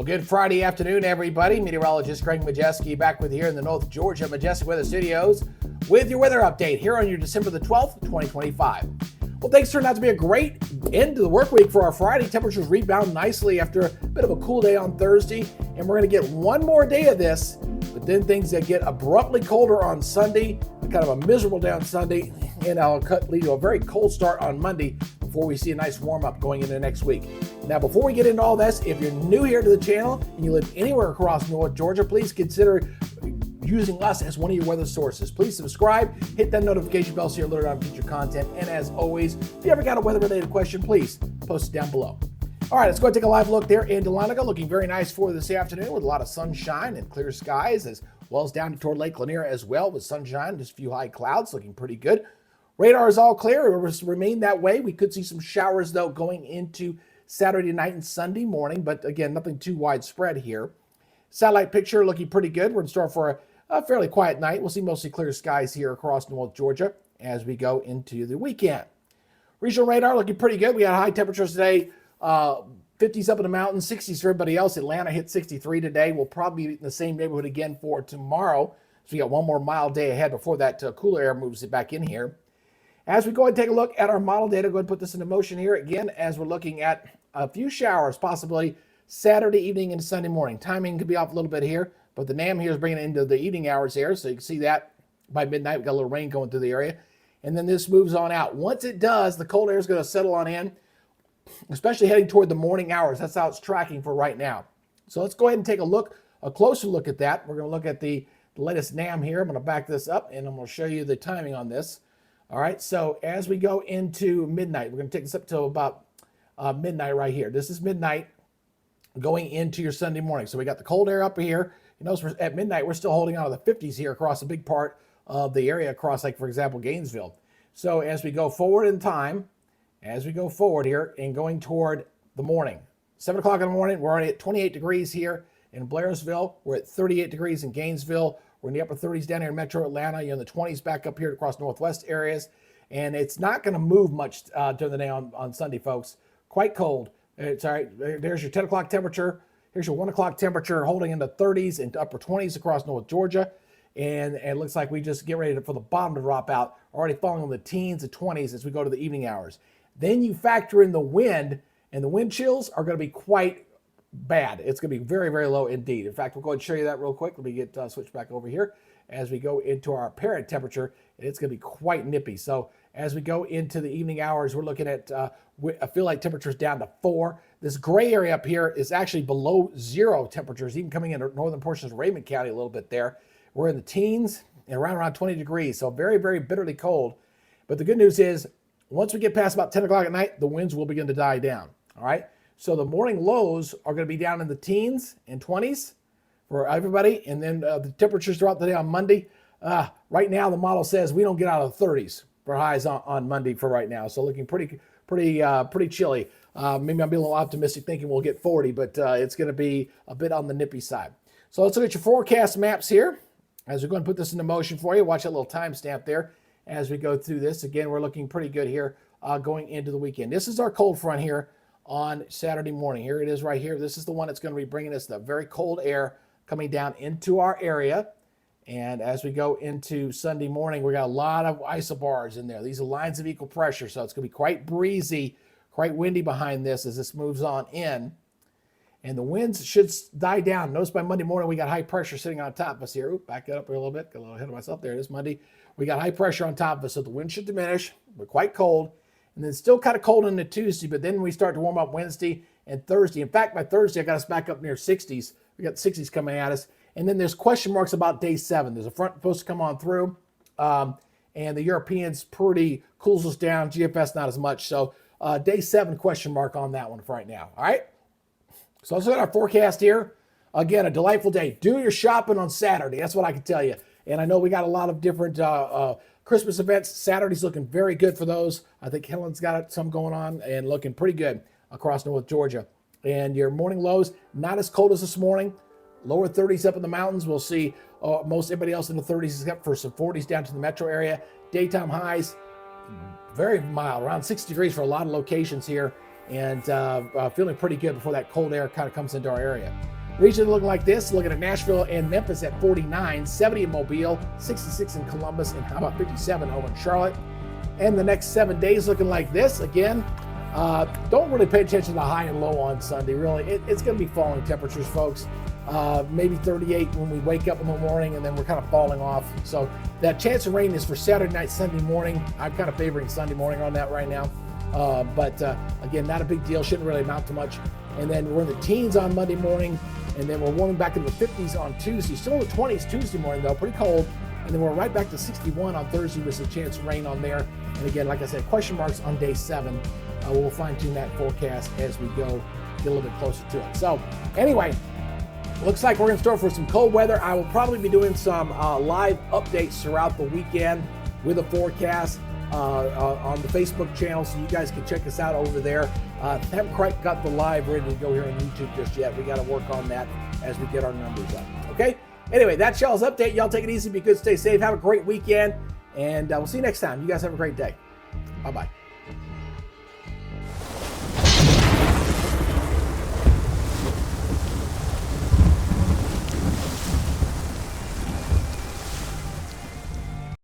Good Friday afternoon, everybody. Meteorologist Greg Majestic back with you here in the North Georgia Majestic Weather Studios with your weather update here on your December the 12th, 2025. Well, things turned out to be a great end to the work week for our Friday. Temperatures rebound nicely after a bit of a cool day on Thursday, and we're going to get one more day of this, but then things that get abruptly colder on Sunday, kind of a miserable day on Sunday, and I'll lead to a very cold start on Monday before we see a nice warm up going into next week. Now, before we get into all this, if you're new here to the channel and you live anywhere across North Georgia, please consider using us as one of your weather sources. Please subscribe, hit that notification bell so you're alerted on future content. And as always, if you ever got a weather-related question, please post it down below. All right, let's go and take a live look there in Dahlonega. Looking very nice for this afternoon with a lot of sunshine and clear skies, as well as down toward Lake Lanier as well with sunshine, just a few high clouds, looking pretty good. Radar is all clear. It will remain that way. We could see some showers, though, going into Saturday night and Sunday morning, but again, nothing too widespread here. Satellite picture looking pretty good. We're in store for a fairly quiet night. We'll see mostly clear skies here across North Georgia as we go into the weekend. Regional radar looking pretty good. We had high temperatures today, 50s up in the mountains, 60s for everybody else. Atlanta hit 63 today. We'll probably be in the same neighborhood again for tomorrow. So we got one more mild day ahead before that cooler air moves it back in here. As we go and take a look at our model data, go ahead and put this into motion here again as we're looking at a few showers, possibly Saturday evening and Sunday morning. Timing could be off a little bit here, but the NAM here is bringing it into the evening hours here, so you can see that by midnight. We've got a little rain going through the area, and then this moves on out. Once it does, the cold air is going to settle on in, especially heading toward the morning hours. That's how it's tracking for right now. So let's go ahead and take a closer look at that. We're going to look at the latest NAM here. I'm going to back this up, and I'm going to show you the timing on this. All right, so as we go into midnight, we're going to take this up to about midnight right here. This is midnight going into your Sunday morning. So we got the cold air up here. You notice at midnight, we're still holding on to the 50s here across a big part of the area across, like, for example, Gainesville. So as we go forward in time, as we go forward here and going toward the morning, 7 o'clock in the morning, we're already at 28 degrees here in Blairsville. We're at 38 degrees in Gainesville. We're in the upper 30s down here in Metro Atlanta. You're in the 20s back up here across Northwest areas. And it's not going to move much during the day on Sunday, folks. Quite cold. It's all right. There's your 10 o'clock temperature. Here's your 1 o'clock temperature holding in the 30s and upper 20s across North Georgia. And it looks like we just get ready for the bottom to drop out, already falling in the teens and 20s as we go to the evening hours. Then you factor in the wind, and the wind chills are going to be quite bad. It's going to be very, very low indeed. In fact, we'll go ahead and show you that real quick. Let me get switched back over here as we go into our apparent temperature. It's going to be quite nippy. So as we go into the evening hours, we're looking at I feel like temperatures down to 4. This gray area up here is actually below 0 temperatures, even coming into northern portions of Raymond County a little bit there. We're in the teens and around 20 degrees. So very, very bitterly cold. But the good news is once we get past about 10 o'clock at night, the winds will begin to die down. All right. So the morning lows are going to be down in the teens and 20s for everybody. And then the temperatures throughout the day on Monday. Right now, the model says we don't get out of the 30s for highs on Monday for right now. So looking pretty chilly. Maybe I'm being a little optimistic thinking we'll get 40, but it's going to be a bit on the nippy side. So let's look at your forecast maps here as we're going to put this into motion for you. Watch that little timestamp there as we go through this. Again, we're looking pretty good here going into the weekend. This is our cold front here on Saturday morning. Here it is right here. This is the one that's going to be bringing us the very cold air coming down into our area. And as we go into Sunday morning, we got a lot of isobars in there. These are lines of equal pressure, so it's going to be quite breezy, quite windy behind this as this moves on in. And the winds should die down. Notice by Monday morning, we got high pressure sitting on top of us here. Back that up a little bit. Got a little ahead of myself there. It is Monday. We got high pressure on top of us, so the wind should diminish. We're quite cold. And then still kind of cold into Tuesday, but then we start to warm up Wednesday and Thursday. In fact, by Thursday, I got us back up near 60s. We got 60s coming at us. And then there's question marks about day 7. There's a front supposed to come on through. And the Europeans pretty cools us down. GFS not as much. So day 7 question mark on that one for right now. All right. So let's look at our forecast here. Again, a delightful day. Do your shopping on Saturday. That's what I can tell you. And I know we got a lot of different Christmas events. Saturday's looking very good for those. I think Helen's got some going on and looking pretty good across North Georgia. And your morning lows, not as cold as this morning. Lower 30s up in the mountains. We'll see most everybody else in the 30s except for some 40s down to the metro area. Daytime highs, very mild, around 60 degrees for a lot of locations here. And feeling pretty good before that cold air kind of comes into our area. Region looking like this. Looking at Nashville and Memphis at 49, 70 in Mobile, 66 in Columbus, and how about 57 over in Charlotte? And the next 7 days looking like this. Again, don't really pay attention to the high and low on Sunday. Really, it's going to be falling temperatures, folks. Maybe 38 when we wake up in the morning, and then we're kind of falling off. So that chance of rain is for Saturday night, Sunday morning. I'm kind of favoring Sunday morning on that right now. But again, not a big deal. Shouldn't really amount to much. And then we're in the teens on Monday morning, and then we're warming back into the 50s on Tuesday. Still in the 20s Tuesday morning, though, pretty cold. And then we're right back to 61 on Thursday with a chance of rain on there. And again, like I said, question marks on day 7. We'll fine-tune that forecast as we go, get a little bit closer to it. So anyway, looks like we're in store for some cold weather. I will probably be doing some live updates throughout the weekend with a forecast on the Facebook channel, so you guys can check us out over there. Haven't quite got the live ready to go here on YouTube just yet. We got to work on that as we get our numbers up. Okay? Anyway, that's y'all's update. Y'all take it easy, be good, stay safe, have a great weekend, and we'll see you next time. You guys have a great day. Bye-bye.